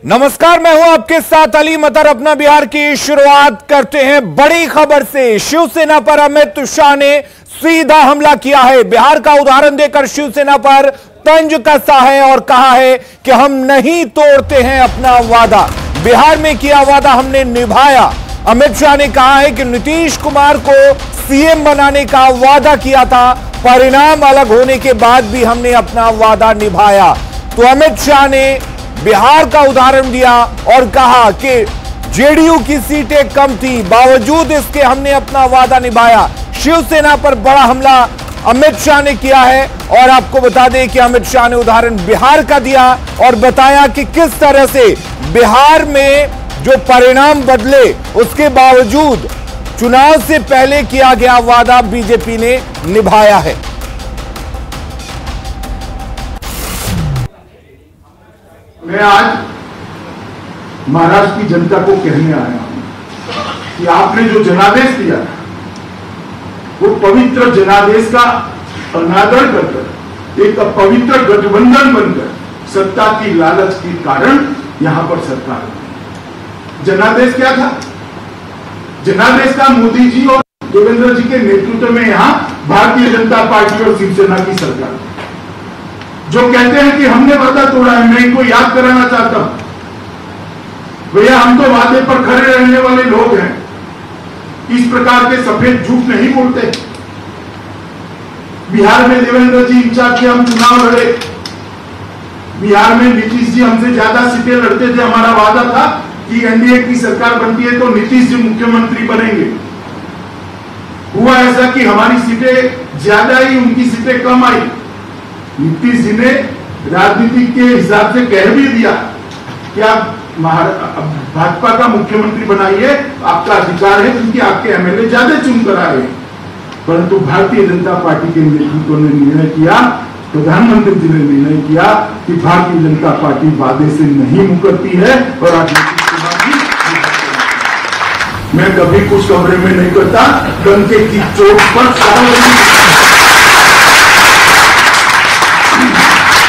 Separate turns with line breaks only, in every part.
नमस्कार, मैं हूं आपके साथ अली मतर। अपना बिहार की शुरुआत करते हैं बड़ी खबर से। शिवसेना पर अमित शाह ने सीधा हमला किया है। बिहार का उदाहरण देकर शिवसेना पर तंज कसा है और कहा है कि हम नहीं तोड़ते हैं अपना वादा। बिहार में किया वादा हमने निभाया। अमित शाह ने कहा है कि नीतीश कुमार को सीएम बनाने का वादा किया था, परिणाम अलग होने के बाद भी हमने अपना वादा निभाया। तो अमित शाह ने बिहार का उदाहरण दिया और कहा कि जेडीयू की सीटें कम थी, बावजूद इसके हमने अपना वादा निभाया। शिवसेना पर बड़ा हमला अमित शाह ने किया है और आपको बता दें कि अमित शाह ने उदाहरण बिहार का दिया और बताया कि किस तरह से बिहार में जो परिणाम बदले उसके बावजूद चुनाव से पहले किया गया वादा बीजेपी ने निभाया है।
मैं आज महाराष्ट्र की जनता को कहने आया हूं कि आपने जो जनादेश दिया वो पवित्र जनादेश का अनादर करकर एक अपवित्र गठबंधन बनकर सत्ता की लालच के कारण यहां पर सरकार है। जनादेश क्या था? जनादेश था मोदी जी और देवेंद्र जी के नेतृत्व में यहां भारतीय जनता पार्टी और शिवसेना की सरकार, जो कहते हैं कि हमने वादा तोड़ा है। मैं इनको याद कराना चाहता हूं, भैया हम तो वादे पर खड़े रहने वाले लोग हैं। इस प्रकार के सफेद झूठ नहीं बोलते। बिहार में देवेंद्र जी इंचार्ज थे, हम चुनाव लड़े। बिहार में नीतीश जी हमसे ज्यादा सीटें लड़ते थे। हमारा वादा था कि एनडीए की सरकार बनती है तो नीतीश जी मुख्यमंत्री बनेंगे। हुआ ऐसा कि हमारी सीटें ज्यादा ही, उनकी सीटें कम आई। नीतीश जी ने राजनीति के हिसाब से कह भी दिया कि आप भाजपा का मुख्यमंत्री बनाइए, आपका अधिकार है, क्योंकि आपके एमएलए ज्यादा चुनकर आए। परंतु भारतीय जनता पार्टी के नेतृत्व ने निर्णय किया, प्रधानमंत्री जी ने निर्णय किया कि भारतीय जनता पार्टी वादे से नहीं मुकरती है और आज मैं कभी कुछ कमरे में नहीं करता। डंके की चोट पर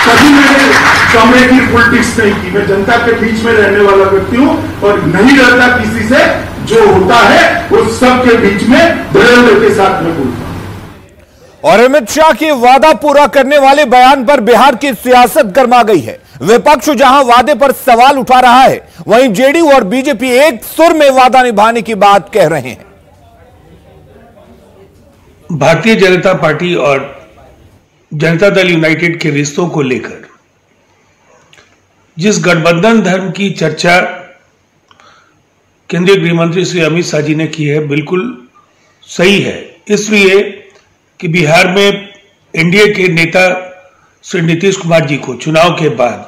कभी मैंने कमरे की पॉलिटिक्स नहीं की। मैं जनता के बीच में रहने वाला व्यक्ति हूं और नहीं रहता किसी से। जो होता है वो सबके बीच में धैर्य के साथ में बोलता हूं।
और अमित शाह के वादा पूरा करने वाले बयान पर बिहार की सियासत गर्मा गई है। विपक्ष जहां वादे पर सवाल उठा रहा है, वहीं जेडीयू और बीजेपी एक सुर में वादा निभाने की बात कह रहे हैं।
भारतीय जनता पार्टी और जनता दल यूनाइटेड के रिश्तों को लेकर जिस गठबंधन धर्म की चर्चा केंद्रीय गृह मंत्री श्री अमित शाह जी ने की है, बिल्कुल सही है। इसलिए कि बिहार में एनडीए के नेता श्री नीतीश कुमार जी को चुनाव के बाद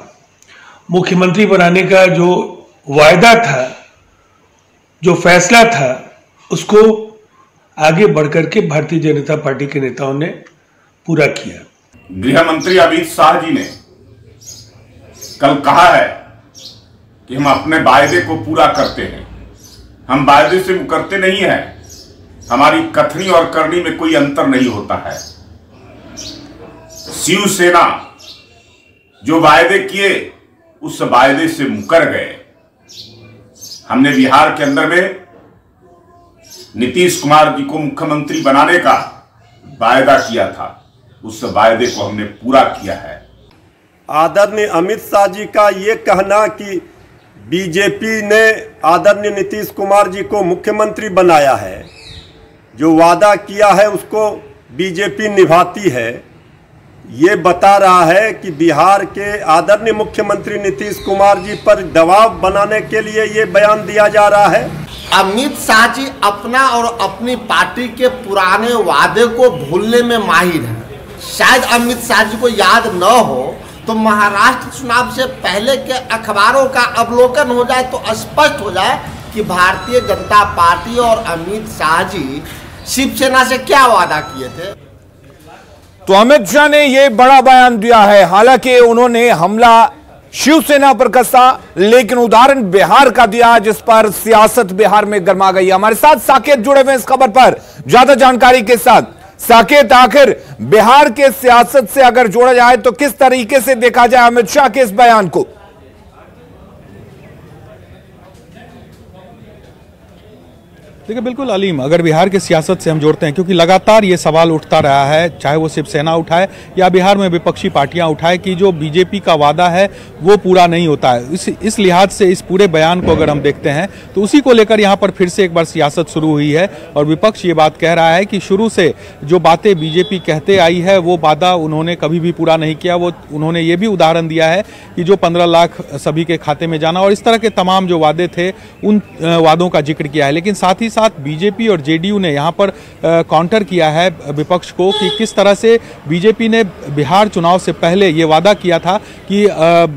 मुख्यमंत्री बनाने का जो वायदा था, जो फैसला था, उसको आगे बढ़कर के भारतीय जनता पार्टी के नेताओं ने पूरा किया।
गृह मंत्री अमित शाह जी ने कल कहा है कि हम अपने वायदे को पूरा करते हैं, हम वायदे से मुकरते नहीं हैं, हमारी कथनी और करनी में कोई अंतर नहीं होता है। शिवसेना जो वायदे किए उस वायदे से मुकर गए। हमने बिहार के अंदर में नीतीश कुमार जी को मुख्यमंत्री बनाने का वायदा किया था, उस वायदे को हमने पूरा किया है।
आदरणीय अमित शाह जी का ये कहना कि बीजेपी ने आदरणीय नीतीश कुमार जी को मुख्यमंत्री बनाया है, जो वादा किया है उसको बीजेपी निभाती है, ये बता रहा है कि बिहार के आदरणीय मुख्यमंत्री नीतीश कुमार जी पर दबाव बनाने के लिए ये बयान दिया जा रहा है।
अमित शाह जी अपना और अपनी पार्टी के पुराने वादे को भूलने में माहिर हैं। शायद अमित शाह जी को याद न हो तो महाराष्ट्र चुनाव से पहले के अखबारों का अवलोकन हो जाए तो स्पष्ट हो जाए कि भारतीय जनता पार्टी और अमित शाह जी शिवसेना से क्या वादा किए थे।
तो अमित शाह ने यह बड़ा बयान दिया है। हालांकि उन्होंने हमला शिवसेना पर कसा, लेकिन उदाहरण बिहार का दिया, जिस पर सियासत बिहार में गर्मा गई। हमारे साथ साकेत जुड़े हुए इस खबर पर ज्यादा जानकारी के साथ। साकेत, आखिर बिहार के सियासत से अगर जोड़ा जाए तो किस तरीके से देखा जाए अमित शाह के इस बयान को?
देखिए बिल्कुल अलीम, अगर बिहार की सियासत से हम जोड़ते हैं, क्योंकि लगातार ये सवाल उठता रहा है, चाहे वो शिवसेना उठाए या बिहार में विपक्षी पार्टियां उठाए कि जो बीजेपी का वादा है वो पूरा नहीं होता है। इस लिहाज से इस पूरे बयान को अगर हम देखते हैं तो उसी को लेकर यहाँ पर फिर से एक बार सियासत शुरू हुई है और विपक्ष ये बात कह रहा है कि शुरू से जो बातें बीजेपी कहते आई है वो वादा उन्होंने कभी भी पूरा नहीं किया। वो उन्होंने ये भी उदाहरण दिया है कि जो 15 लाख सभी के खाते में जाना और इस तरह के तमाम जो वादे थे उन वादों का जिक्र किया है। लेकिन साथ ही साथ बीजेपी और जेडीयू ने यहाँ पर काउंटर किया है विपक्ष को कि किस तरह से बीजेपी ने बिहार चुनाव से पहले ये वादा किया था कि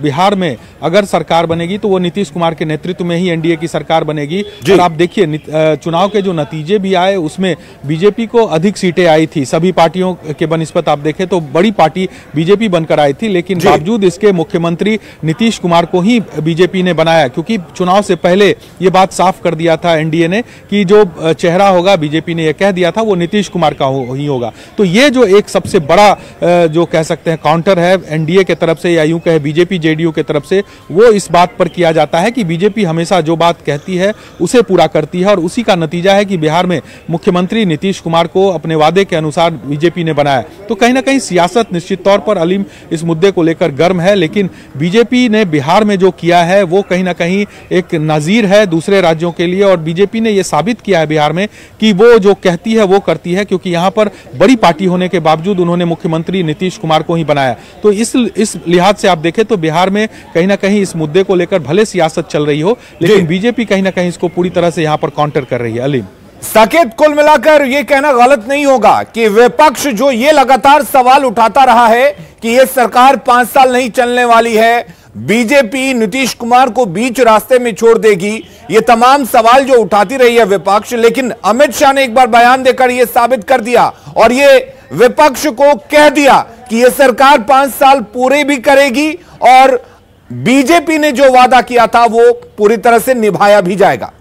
बिहार में अगर सरकार बनेगी तो वो नीतीश कुमार के नेतृत्व में ही एनडीए की सरकार बनेगी। और आप देखिए चुनाव के जो नतीजे भी आए उसमें बीजेपी को अधिक सीटें आई थी, सभी पार्टियों के बनिस्बत आप देखें तो बड़ी पार्टी बीजेपी बनकर आई थी। लेकिन बावजूद इसके मुख्यमंत्री नीतीश कुमार को ही बीजेपी ने बनाया, क्योंकि चुनाव से पहले ये बात साफ कर दिया था एनडीए ने कि जो चेहरा होगा, बीजेपी ने यह कह दिया था, वो नीतीश कुमार का ही होगा। तो ये जो एक सबसे बड़ा जो कह सकते हैं काउंटर है एनडीए के तरफ से या यूं कहे बीजेपी जेडीयू के तरफ से, वो इस बात पर किया जाता है कि बीजेपी हमेशा जो बात कहती है उसे पूरा करती है और उसी का नतीजा है कि बिहार में मुख्यमंत्री नीतीश कुमार को अपने वादे के अनुसार बीजेपी ने बनाया। तो कहीं ना कहीं सियासत निश्चित तौर पर अलीम इस मुद्दे को लेकर गर्म है, लेकिन बीजेपी ने बिहार में जो किया है वो कहीं ना कहीं एक नजीर है दूसरे राज्यों के लिए और बीजेपी ने यह साबित किया है बिहार में कि वो जो कहती है वो करती है, क्योंकि यहाँ पर बड़ी पार्टी होने के बावजूद उन्होंने मुख्यमंत्री नीतीश कुमार को ही बनाया। तो इस लिहाज से आप देखें तो बिहार में कहीं ना कहीं इस मुद्दे को लेकर भले सियासत चल रही हो, लेकिन बीजेपी कहीं ना कहीं इसको पूरी तरह से यहाँ पर काउंटर कर रही है। अलीम
साकेत, कुल मिलाकर यह कहना गलत नहीं होगा कि विपक्ष जो ये लगातार सवाल उठाता रहा है कि यह सरकार 5 साल नहीं चलने वाली है, बीजेपी नीतीश कुमार को बीच रास्ते में छोड़ देगी, ये तमाम सवाल जो उठाती रही है विपक्ष, लेकिन अमित शाह ने एक बार बयान देकर यह साबित कर दिया और ये विपक्ष को कह दिया कि यह सरकार 5 साल पूरे भी करेगी और बीजेपी ने जो वादा किया था वो पूरी तरह से निभाया भी जाएगा।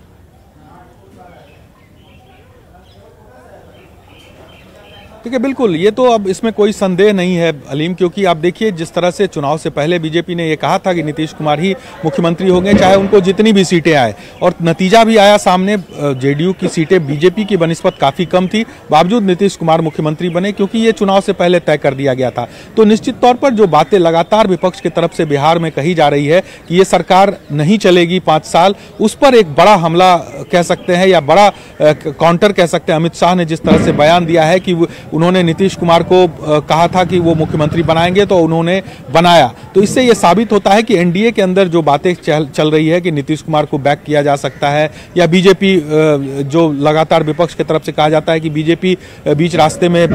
ठीक है, बिल्कुल, ये तो अब इसमें कोई संदेह नहीं है अलीम, क्योंकि आप देखिए जिस तरह से चुनाव से पहले बीजेपी ने ये कहा था कि नीतीश कुमार ही मुख्यमंत्री होंगे चाहे उनको जितनी भी सीटें आए, और नतीजा भी आया सामने। जेडीयू की सीटें बीजेपी की बनिस्बत काफ़ी कम थी, बावजूद नीतीश कुमार मुख्यमंत्री बने, क्योंकि ये चुनाव से पहले तय कर दिया गया था। तो निश्चित तौर पर जो बातें लगातार विपक्ष की तरफ से बिहार में कही जा रही है कि ये सरकार नहीं चलेगी 5 साल, उस पर एक बड़ा हमला कह सकते हैं या बड़ा काउंटर कह सकते हैं। अमित शाह ने जिस तरह से बयान दिया है कि उन्होंने नीतीश कुमार को कहा था कि वो मुख्यमंत्री बनाएंगे तो उन्होंने बनाया, तो इससे ये साबित होता है कि एनडीए के अंदर जो बातें चल रही है कि नीतीश कुमार को बैक किया जा सकता है, या बीजेपी जो लगातार विपक्ष की तरफ से कहा जाता है कि बीजेपी बीच रास्ते में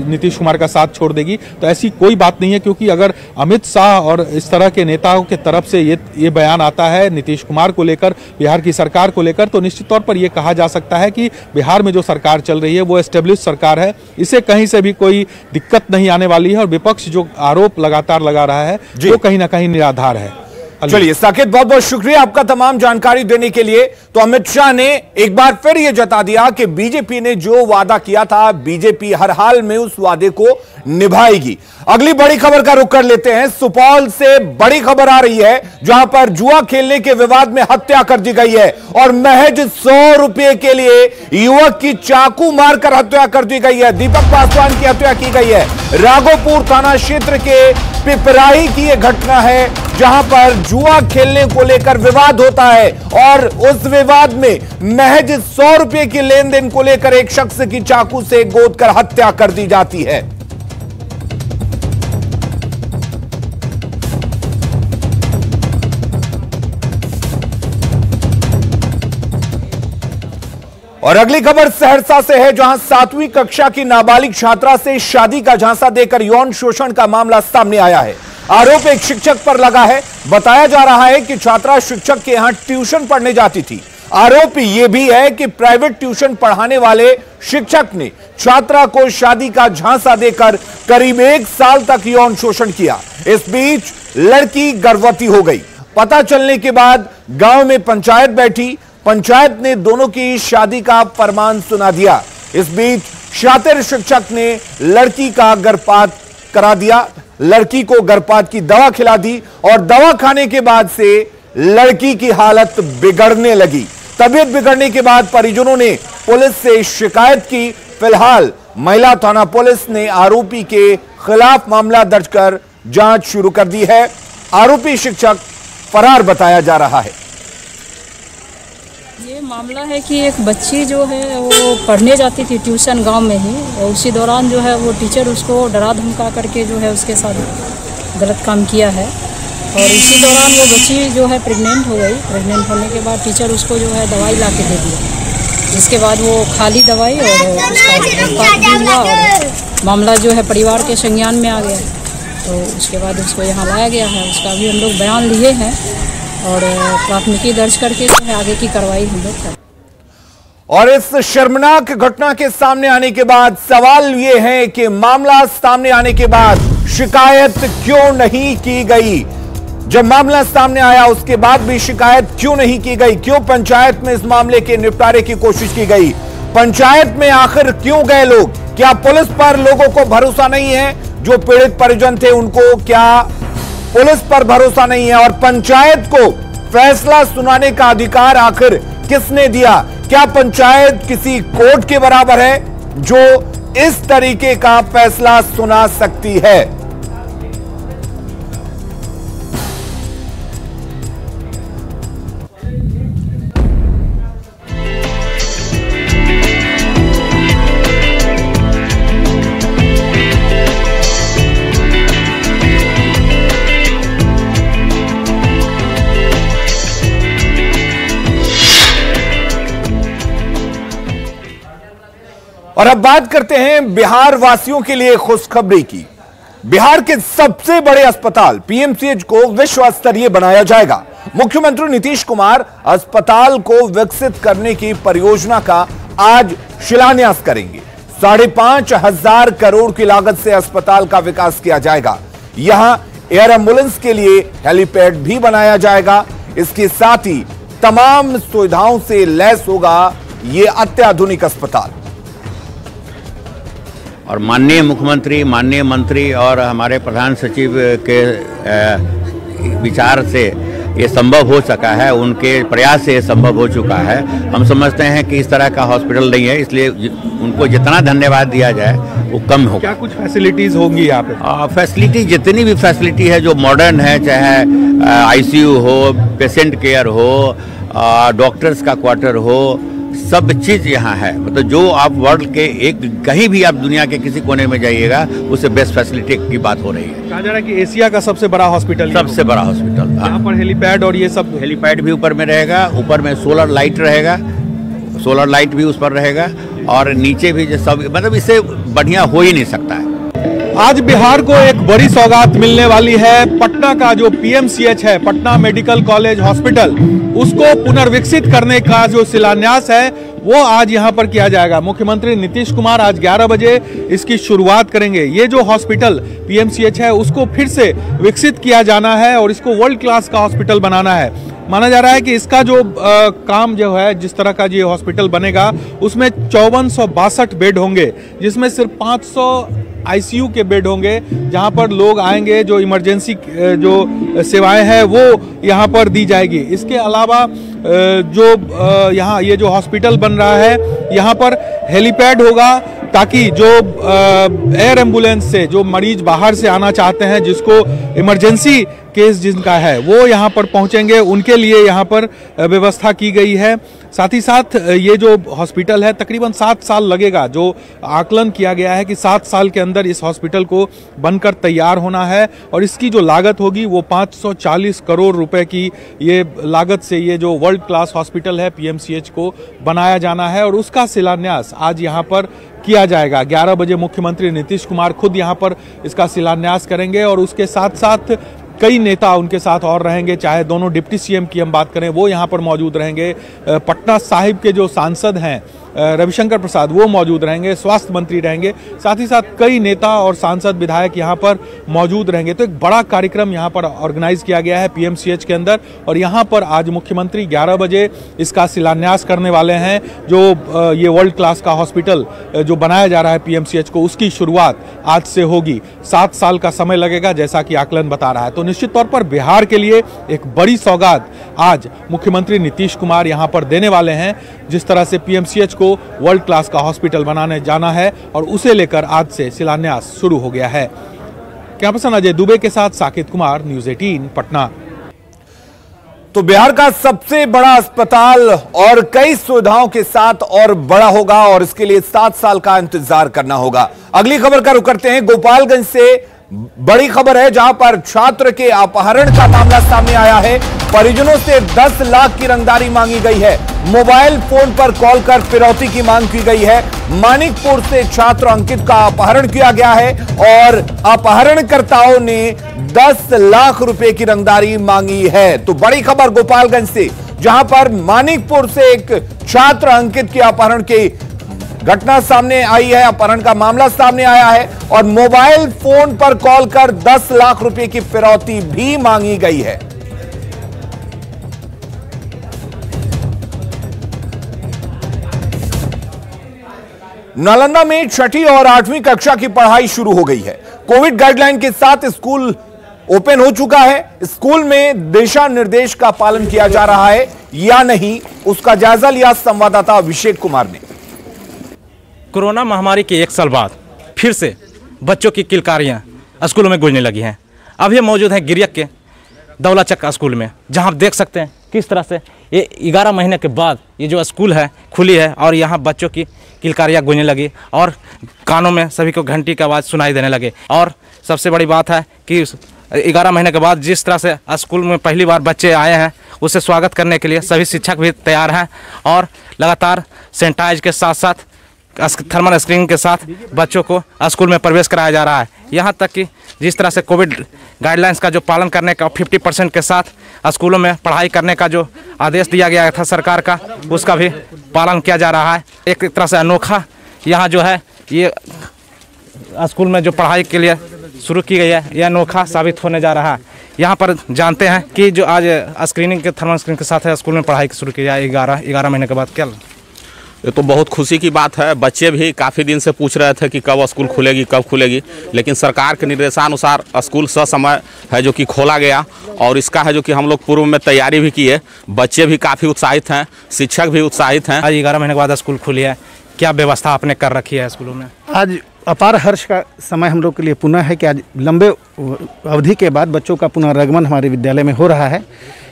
नीतीश कुमार का साथ छोड़ देगी, तो ऐसी कोई बात नहीं है। क्योंकि अगर अमित शाह और इस तरह के नेताओं के तरफ से ये बयान आता है नीतीश कुमार को लेकर, बिहार की सरकार को लेकर, तो निश्चित तौर पर यह कहा जा सकता है कि बिहार में जो सरकार चल रही है वो एस्टेब्लिश सरकार है, इसे कहीं से भी कोई दिक्कत नहीं आने वाली है। और विपक्ष जो आरोप लगातार लगा रहा है वो कहीं ना कहीं निराधार है।
चलिए साकेत, बहुत बहुत शुक्रिया आपका तमाम जानकारी देने के लिए। तो अमित शाह ने एक बार फिर यह जता दिया कि बीजेपी ने जो वादा किया था बीजेपी हर हाल में उस वादे को निभाएगी। अगली बड़ी खबर का रुख कर लेते हैं। सुपौल से बड़ी खबर आ रही है जहां पर जुआ खेलने के विवाद में हत्या कर दी गई है और महज 100 रुपए के लिए युवक की चाकू मारकर हत्या कर दी गई है। दीपक पासवान की हत्या की गई है। राघोपुर थाना क्षेत्र के पिपराही की यह घटना है जहां पर जुआ खेलने को लेकर विवाद होता है और उस विवाद में महज 100 रुपए की लेन देन को लेकर एक शख्स की चाकू से गोदकर हत्या कर दी जाती है। और अगली खबर सहरसा से है जहां 7वीं कक्षा की नाबालिग छात्रा से शादी का झांसा देकर यौन शोषण का मामला सामने आया है। आरोप एक शिक्षक पर लगा है। बताया जा रहा है कि छात्रा शिक्षक के यहां ट्यूशन पढ़ने जाती थी। आरोप यह भी है कि प्राइवेट ट्यूशन पढ़ाने वाले शिक्षक ने छात्रा को शादी का झांसा देकर करीब 1 साल तक यौन शोषण किया। इस बीच लड़की गर्भवती हो गई। पता चलने के बाद गांव में पंचायत बैठी। पंचायत ने दोनों की शादी का फरमान सुना दिया। इस बीच शातिर शिक्षक ने लड़की का गर्भपात करा दिया। लड़की को गर्भपात की दवा खिला दी और दवा खाने के बाद से लड़की की हालत बिगड़ने लगी। तबीयत बिगड़ने के बाद परिजनों ने पुलिस से शिकायत की। फिलहाल महिला थाना पुलिस ने आरोपी के खिलाफ मामला दर्ज कर जांच शुरू कर दी है। आरोपी शिक्षक फरार बताया जा रहा है।
ये मामला है कि एक बच्ची जो है वो पढ़ने जाती थी ट्यूशन गांव में ही, और उसी दौरान जो है वो टीचर उसको डरा धमका करके जो है उसके साथ गलत काम किया है, और इसी दौरान वो बच्ची जो है प्रेग्नेंट हो गई। प्रेग्नेंट होने के बाद टीचर उसको जो है दवाई ला के दे दिया, जिसके बाद वो खाली दवाई और उसका हुआ और मामला जो है परिवार के संज्ञान में आ गया। तो उसके बाद उसको यहाँ लाया गया है। उसका भी हम लोग बयान लिए हैं और प्राथमिकी दर्ज करके आगे की कार्रवाई हम लोग करें।
और इस शर्मनाक घटना के सामने आने के बाद सवाल यह है कि मामला सामने आने के बाद शिकायत क्यों नहीं की गई? जब मामला सामने आया उसके बाद भी शिकायत क्यों नहीं की गई? क्यों पंचायत में इस मामले के निपटारे की कोशिश की गई? पंचायत में आखिर क्यों गए लोग? क्या पुलिस पर लोगों को भरोसा नहीं है? जो पीड़ित परिजन थे उनको क्या पुलिस पर भरोसा नहीं है? और पंचायत को फैसला सुनाने का अधिकार आखिर किसने दिया? क्या पंचायत किसी कोर्ट के बराबर है जो इस तरीके का फैसला सुना सकती है? और अब बात करते हैं बिहार वासियों के लिए खुशखबरी की। बिहार के सबसे बड़े अस्पताल पीएमसीएच को विश्व स्तरीय बनाया जाएगा। मुख्यमंत्री नीतीश कुमार अस्पताल को विकसित करने की परियोजना का आज शिलान्यास करेंगे। 5,500 करोड़ की लागत से अस्पताल का विकास किया जाएगा। यहां एयर एम्बुलेंस के लिए हेलीपैड भी बनाया जाएगा। इसके साथ ही तमाम सुविधाओं से लैस होगा यह अत्याधुनिक अस्पताल।
और माननीय मुख्यमंत्री, माननीय मंत्री और हमारे प्रधान सचिव के विचार से ये संभव हो सका है, उनके प्रयास से ये संभव हो चुका है। हम समझते हैं कि इस तरह का हॉस्पिटल नहीं है, इसलिए उनको जितना धन्यवाद दिया जाए वो कम होगा।
क्या कुछ फैसिलिटीज होंगी यहाँ पे?
फैसिलिटी जितनी भी फैसिलिटी है जो मॉडर्न है, चाहे आईसीयू हो, पेशेंट केयर हो, डॉक्टर्स का क्वार्टर हो, सब चीज यहाँ है। मतलब जो आप वर्ल्ड के कहीं भी आप दुनिया के किसी कोने में जाइएगा उससे बेस्ट फैसिलिटी की बात हो रही है।
कहा जा रहा है कि एशिया का सबसे बड़ा हॉस्पिटल,
सबसे बड़ा हॉस्पिटल।
यहाँ पर हेलीपैड और ये सब,
हेलीपैड भी ऊपर में रहेगा, ऊपर में सोलर लाइट रहेगा, सोलर लाइट भी उस पर रहेगा, और नीचे भी सब, मतलब इससे बढ़िया हो ही नहीं सकता है।
आज बिहार को एक बड़ी सौगात मिलने वाली है। पटना का जो पीएमसीएच है, पटना मेडिकल कॉलेज हॉस्पिटल, उसको पुनर्विकसित करने का जो शिलान्यास है वो आज यहां पर किया जाएगा। मुख्यमंत्री नीतीश कुमार आज 11 बजे इसकी शुरुआत करेंगे। ये जो हॉस्पिटल पीएमसीएच है उसको फिर से विकसित किया जाना है और इसको वर्ल्ड क्लास का हॉस्पिटल बनाना है। माना जा रहा है कि इसका जो काम जो है, जिस तरह का ये हॉस्पिटल बनेगा उसमें 5462 बेड होंगे, जिसमें सिर्फ 500 आईसीयू के बेड होंगे, जहां पर लोग आएंगे, जो इमरजेंसी जो सेवाएं हैं वो यहां पर दी जाएगी। इसके अलावा जो यहाँ ये जो हॉस्पिटल बन रहा है यहाँ पर हेलीपैड होगा, ताकि जो एयर एम्बुलेंस से जो मरीज बाहर से आना चाहते हैं, जिसको इमरजेंसी केस जिनका है, वो यहाँ पर पहुँचेंगे, उनके लिए यहाँ पर व्यवस्था की गई है। साथ ही साथ ये जो हॉस्पिटल है तकरीबन 7 साल लगेगा। जो आकलन किया गया है कि 7 साल के अंदर इस हॉस्पिटल को बनकर तैयार होना है, और इसकी जो लागत होगी वो 540 करोड़ रुपए की ये लागत से ये जो वर्ल्ड क्लास हॉस्पिटल है पीएमसीएच को बनाया जाना है, और उसका शिलान्यास आज यहाँ पर किया जाएगा। 11 बजे मुख्यमंत्री नीतीश कुमार खुद यहाँ पर इसका शिलान्यास करेंगे, और उसके साथ साथ कई नेता उनके साथ और रहेंगे। चाहे दोनों डिप्टी सीएम की हम बात करें, वो यहाँ पर मौजूद रहेंगे। पटना साहिब के जो सांसद हैं रविशंकर प्रसाद, वो मौजूद रहेंगे। स्वास्थ्य मंत्री रहेंगे, साथ ही साथ कई नेता और सांसद विधायक यहाँ पर मौजूद रहेंगे। तो एक बड़ा कार्यक्रम यहाँ पर ऑर्गेनाइज किया गया है पीएमसीएच के अंदर, और यहाँ पर आज मुख्यमंत्री 11 बजे इसका शिलान्यास करने वाले हैं। जो ये वर्ल्ड क्लास का हॉस्पिटल जो बनाया जा रहा है पीएमसीएच को, उसकी शुरुआत आज से होगी। 7 साल का समय लगेगा जैसा कि आकलन बता रहा है। तो निश्चित तौर पर बिहार के लिए एक बड़ी सौगात आज मुख्यमंत्री नीतीश कुमार यहां पर देने वाले हैं। जिस तरह से पीएमसीएच को वर्ल्ड क्लास का हॉस्पिटल बनाने जाना है और उसे लेकर आज से शिलान्यास शुरू हो गया है। कैमरा पर्सन अजय दुबे के साथ साकेत कुमार, न्यूज़ 18 पटना।
तो बिहार का सबसे बड़ा अस्पताल और कई सुविधाओं के साथ और बड़ा होगा और इसके लिए 7 साल का इंतजार करना होगा। अगली खबर का रुख करते हैं। गोपालगंज से बड़ी खबर है, जहां पर छात्र के अपहरण का मामला सामने आया है। परिजनों से 10 लाख की रंगदारी मांगी गई है। मोबाइल फोन पर कॉल कर फिरौती की मांग की गई है। मानिकपुर से छात्र अंकित का अपहरण किया गया है और अपहरणकर्ताओं ने 10 लाख रुपए की रंगदारी मांगी है। तो बड़ी खबर गोपालगंज से, जहां पर मानिकपुर से एक छात्र अंकित के अपहरण की घटना सामने आई है, अपहरण का मामला सामने आया है और मोबाइल फोन पर कॉल कर 10 लाख रुपए की फिरौती भी मांगी गई है। नालंदा में 6ठी और 8वीं कक्षा की पढ़ाई शुरू हो गई है। कोविड गाइडलाइन के साथ स्कूल ओपन हो चुका है। स्कूल में दिशा निर्देश का पालन किया जा रहा है या नहीं, उसका जायजा लिया संवाददाता अभिषेक कुमार ने।
कोरोना महामारी के 1 साल बाद फिर से बच्चों की किलकारियां स्कूलों में गूंजने लगी हैं। अब ये मौजूद है गिरियक के दौलाचक स्कूल में, जहां आप देख सकते हैं किस तरह से ये 11 महीने के बाद ये जो स्कूल है खुली है और यहाँ बच्चों की किलकारियां गूंजने लगी और कानों में सभी को घंटी की आवाज़ सुनाई देने लगे। और सबसे बड़ी बात है कि 11 महीने के बाद जिस तरह से स्कूल में पहली बार बच्चे आए हैं, उससे स्वागत करने के लिए सभी शिक्षक भी तैयार हैं और लगातार सैनिटाइज के साथ साथ थर्मल स्क्रीनिंग के साथ बच्चों को स्कूल में प्रवेश कराया जा रहा है। यहाँ तक कि जिस तरह से कोविड गाइडलाइंस का जो पालन करने का 50% के साथ स्कूलों में पढ़ाई करने का जो आदेश दिया गया था सरकार का, उसका भी पालन किया जा रहा है। एक तरह से अनोखा यहाँ जो है ये स्कूल में जो पढ़ाई के लिए शुरू की गई है, यह अनोखा साबित होने जा रहा है। यहाँ पर जानते हैं कि जो आज स्क्रीनिंग के थर्मल स्क्रीनिंग के साथ स्कूल में पढ़ाई शुरू की जाए 11 महीने के बाद। क्या
ये तो बहुत खुशी की बात है। बच्चे भी काफ़ी दिन से पूछ रहे थे कि कब स्कूल खुलेगी, कब खुलेगी, लेकिन सरकार के निर्देशानुसार स्कूल ससमय है जो कि खोला गया और इसका है जो कि हम लोग पूर्व में तैयारी भी किए। बच्चे भी काफ़ी उत्साहित हैं, शिक्षक भी उत्साहित हैं।
आज 11 महीने के बाद स्कूल खुली है, क्या व्यवस्था आपने कर रखी है स्कूलों में?
आज अपार हर्ष का समय हम लोग के लिए पुनः है कि आज लंबे अवधि के बाद बच्चों का पुनरागमन हमारे विद्यालय में हो रहा है।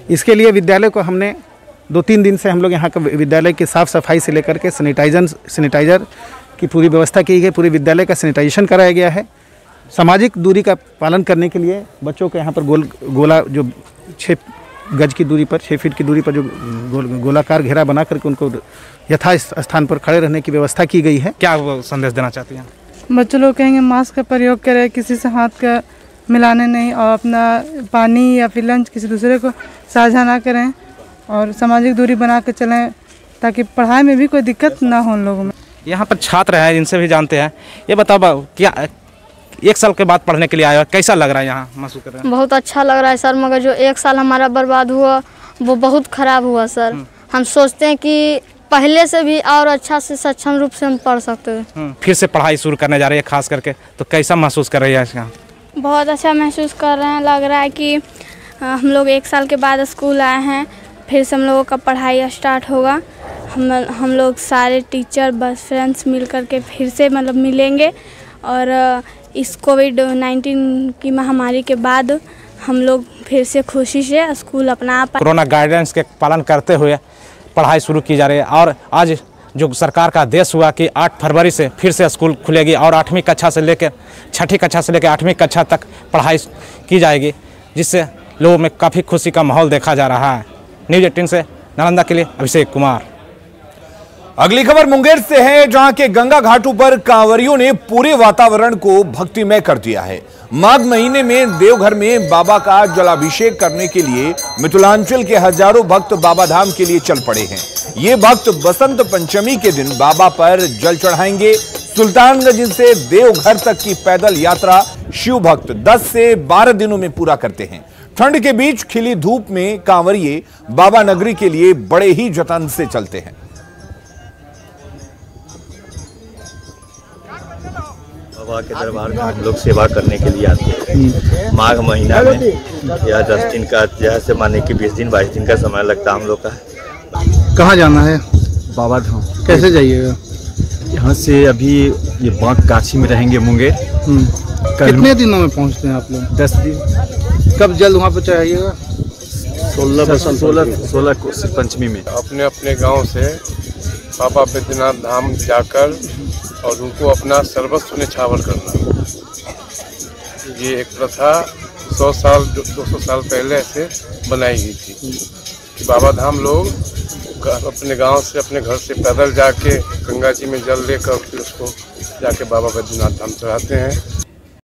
इसके लिए विद्यालय को हमने 2-3 दिन से हम लोग यहाँ का विद्यालय की साफ़ सफाई से लेकर के सैनिटाइजर की पूरी व्यवस्था की गई। पूरे विद्यालय का सैनिटाइजेशन कराया गया है। सामाजिक दूरी का पालन करने के लिए बच्चों को यहाँ पर गोला जो 6 गज की दूरी पर 6 फीट की दूरी पर जो गोलाकार घेरा बना करके उनको यथा स्थान पर खड़े रहने की व्यवस्था की गई है।
क्या संदेश देना चाहती हैं?
बच्चों लोग कहेंगे मास्क का प्रयोग करें, किसी से हाथ का मिलाने नहीं और अपना पानी या फिर लंच किसी दूसरे को साझा ना करें और सामाजिक दूरी बना के चलें ताकि पढ़ाई में भी कोई दिक्कत ना हो उन लोगों में।
यहाँ पर छात्र हैं जिनसे भी जानते हैं, ये बताओ क्या 1 साल के बाद पढ़ने के लिए आया, कैसा लग रहा है यहाँ महसूस कर रहे हैं?
बहुत अच्छा लग रहा है सर, मगर जो 1 साल हमारा बर्बाद हुआ वो बहुत ख़राब हुआ सर। हम सोचते हैं कि पहले से भी और अच्छा से सक्षम रूप से हम पढ़ सकते हैं।
फिर से पढ़ाई शुरू करने जा रही है खास करके, तो कैसा महसूस कर रही है यहाँ?
बहुत अच्छा महसूस कर रहे हैं। लग रहा है कि हम लोग 1 साल के बाद स्कूल आए हैं, फिर से हम लोगों का पढ़ाई स्टार्ट होगा। हम लोग सारे टीचर बस फ्रेंड्स मिल करके फिर से मतलब मिलेंगे और इस कोविड-19 की महामारी के बाद हम लोग फिर से खुशी से स्कूल अपना
कोरोना गाइडेंस के पालन करते हुए पढ़ाई शुरू की जा रही है और आज जो सरकार का आदेश हुआ कि 8 फरवरी से फिर से स्कूल खुलेगी और 8वीं कक्षा से लेकर 6ठी कक्षा से लेकर 8वीं कक्षा तक पढ़ाई की जाएगी, जिससे लोगों में काफ़ी खुशी का माहौल देखा जा रहा है। न्यूज़ 18 से नालंदा के लिए अभिषेक कुमार।
अगली खबर मुंगेर से है, जहां के गंगा घाटों पर कांवरियों ने पूरे वातावरण को भक्तिमय कर दिया है। माघ महीने में देवघर में बाबा का जलाभिषेक करने के लिए मिथिलांचल के हजारों भक्त बाबा धाम के लिए चल पड़े हैं। ये भक्त बसंत पंचमी के दिन बाबा पर जल चढ़ाएंगे। सुल्तानगंज से देवघर तक की पैदल यात्रा शिव भक्त 10 से 12 दिनों में पूरा करते हैं। ठंड के बीच खिली धूप में कांवरिये बाबा नगरी के लिए बड़े ही जतन से चलते हैं।
बाबा के दरबार में हम लोग सेवा करने के लिए आते हैं। माघ महीना में यह 10 दिन का, जैसे माने कि 20 दिन 22 दिन का समय लगता है हम लोग का।
कहाँ जाना है?
बाबा धाम।
कैसे जाइएगा?
यहाँ से अभी ये बांक गाछी में रहेंगे मुंगेर।
कितने दिनों में पहुँचते हैं आप लोग?
10 दिन।
कब जल्द वहाँ पर चाहिएगा?
16 को पंचमी में।
अपने अपने गांव से बाबा बैद्यनाथ धाम जाकर और उनको अपना सर्वस्व न्यौछावर करना, ये एक प्रथा 100 साल 200 साल पहले से बनाई गई थी कि बाबा धाम लोग अपने गांव से, अपने घर से पैदल जाके गंगा जी में जल लेकर फिर उसको जाके बाबा बैद्यनाथ धाम चढ़ाते हैं।